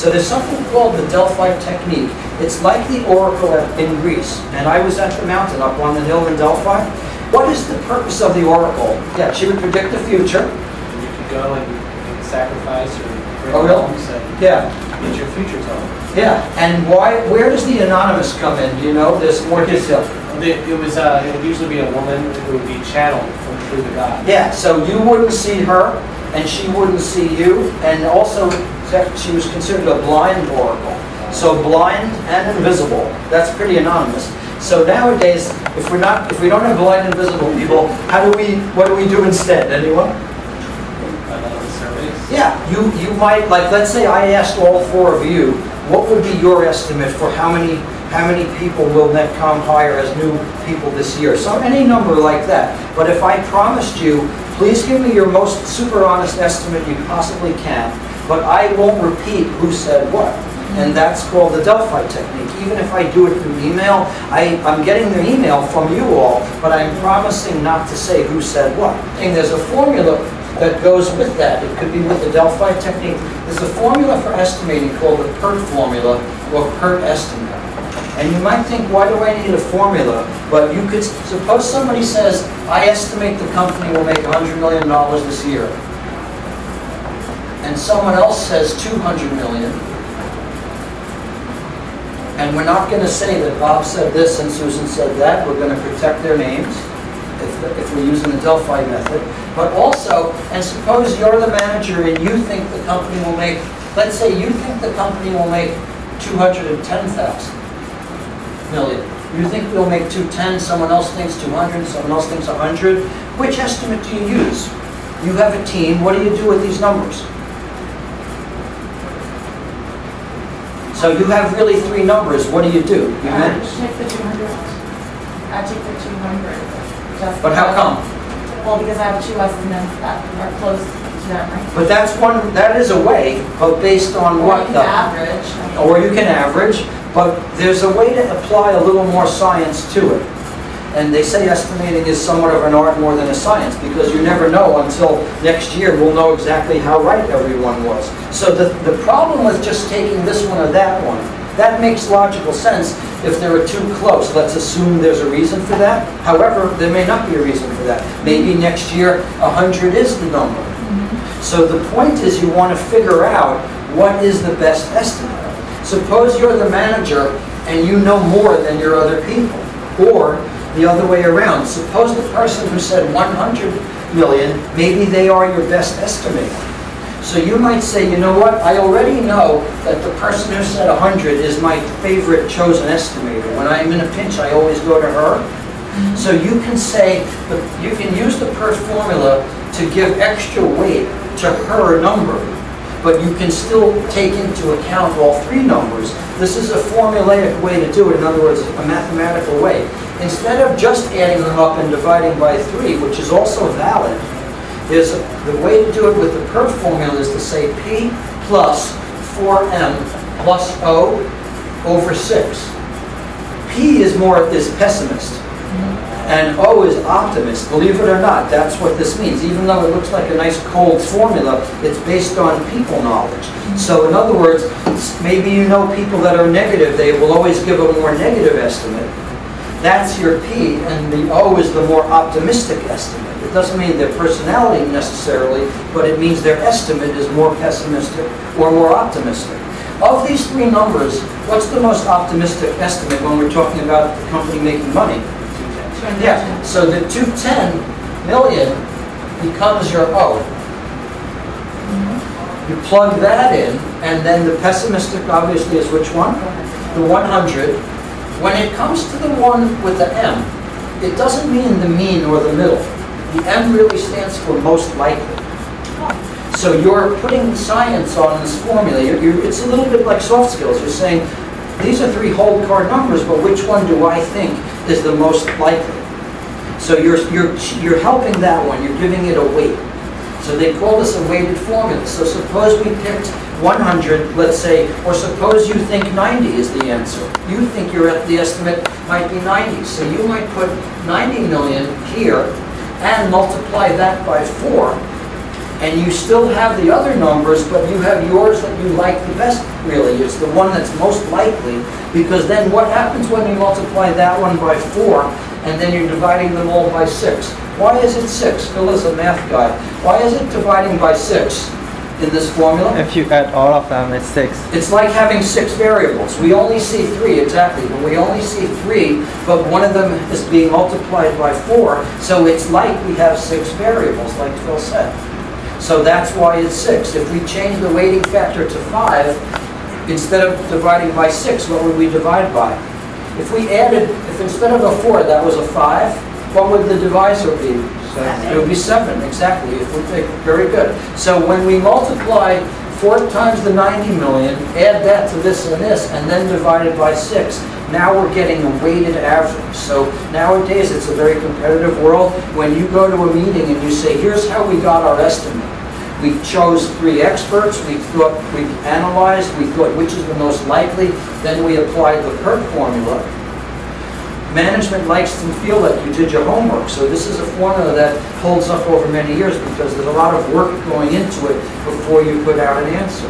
So there's something called the Delphi technique. It's like the oracle in Greece. And I was at the mountain up on the hill in Delphi. What is the purpose of the oracle? Yeah, she would predict the future. You could go and you could sacrifice or bring homes and get your future told. Yeah, and why? Where does the anonymous come in? Do you know? There's more detail. It would usually be a woman who would be channeled through the god. Yeah, so you wouldn't see her, and she wouldn't see you, and also she was considered a blind oracle. So blind and invisible. That's pretty anonymous. So nowadays, if we don't have blind and invisible people, what do we do instead? Anyone? Surveys. Yeah, you might, like, let's say I asked all four of you, what would be your estimate for how many people will Netcom hire as new people this year? So any number like that. But if I promised you, please give me your most super honest estimate you possibly can, but I won't repeat who said what. And that's called the Delphi technique. Even if I do it through email, I'm getting the email from you all, but I'm promising not to say who said what. And there's a formula that goes with that. It could be with the Delphi technique. There's a formula for estimating called the Pert formula, or Pert estimate. And you might think, why do I need a formula? But you could, suppose somebody says, I estimate the company will make $100 million this year. And someone else says $200 million. And we're not going to say that Bob said this and Susan said that. We're going to protect their names if we're using the Delphi method. But also, and suppose you're the manager and you think the company will make, let's say you think the company will make 210,000 million. You think we'll make 210, someone else thinks 200, someone else thinks 100. Which estimate do you use? You have a team. What do you do with these numbers? So you have really three numbers. What do? You take the 200. I take the 200. But how come? Well, because I have two estimates that are close to that range. But that is a way, but based on what? Or you can average. Or you can average, but there's a way to apply a little more science to it. And they say estimating is somewhat of an art more than a science, because you never know until next year we'll know exactly how right everyone was. So the problem with just taking this one or that one, that makes logical sense if they were too close. Let's assume there's a reason for that. However, there may not be a reason for that. Maybe next year 100 is the number. So the point is you want to figure out what is the best estimate. Suppose you're the manager and you know more than your other people. Or the other way around. Suppose the person who said 100 million, maybe they are your best estimator. So you might say, you know what, I already know that the person who said 100 is my favorite chosen estimator. When I'm in a pinch, I always go to her. So you can say, you can use the Pert formula to give extra weight to her number, but you can still take into account all three numbers. This is a formulaic way to do it. In other words, a mathematical way. Instead of just adding them up and dividing by 3, which is also valid, the way to do it with the Pert formula is to say P plus 4M plus O over 6. P is pessimist, and O is optimist. Believe it or not, that's what this means. Even though it looks like a nice cold formula, it's based on people knowledge. So in other words, maybe you know people that are negative, they will always give a more negative estimate. That's your P, and the O is the more optimistic estimate. It doesn't mean their personality necessarily, but it means their estimate is more pessimistic or more optimistic. Of these three numbers, what's the most optimistic estimate when we're talking about the company making money? 210. Yeah, so the 210 million becomes your O. You plug that in, and then the pessimistic obviously is which one? The 100. When it comes to the one with the M, it doesn't mean the mean or the middle. The M really stands for most likely. So you're putting science on this formula. It's a little bit like soft skills. You're saying, these are three whole card numbers, but which one do I think is the most likely? So you're helping that one. You're giving it a weight. So they call this a weighted formula. So suppose we picked 100, let's say, or suppose you think 90 is the answer. You think the estimate might be 90. So you might put 90 million here and multiply that by 4. and you still have the other numbers, but you have yours that you like the best, really. It's the one that's most likely, because then what happens when you multiply that one by 4, and then you're dividing them all by 6? Why is it 6? Phil is a math guy. Why is it dividing by 6 in this formula? If you add all of them, it's 6. It's like having 6 variables. We only see 3, exactly, but we only see 3, but one of them is being multiplied by 4, so it's like we have 6 variables, like Phil said. So that's why it's 6. If we change the weighting factor to 5, instead of dividing by 6, what would we divide by? If we added, if instead of a 4, that was a 5, what would the divisor be? 7. It would be 7, exactly. If we take, very good. So when we multiply 4 times the 90 million, add that to this, and then divide it by 6, now we're getting a weighted average. So nowadays it's a very competitive world. When you go to a meeting and you say, here's how we got our estimate. We chose 3 experts, we analyzed, we thought which is the most likely, then we applied the Pert formula. Management likes to feel that you did your homework. So this is a formula that holds up over many years because there's a lot of work going into it before you put out an answer.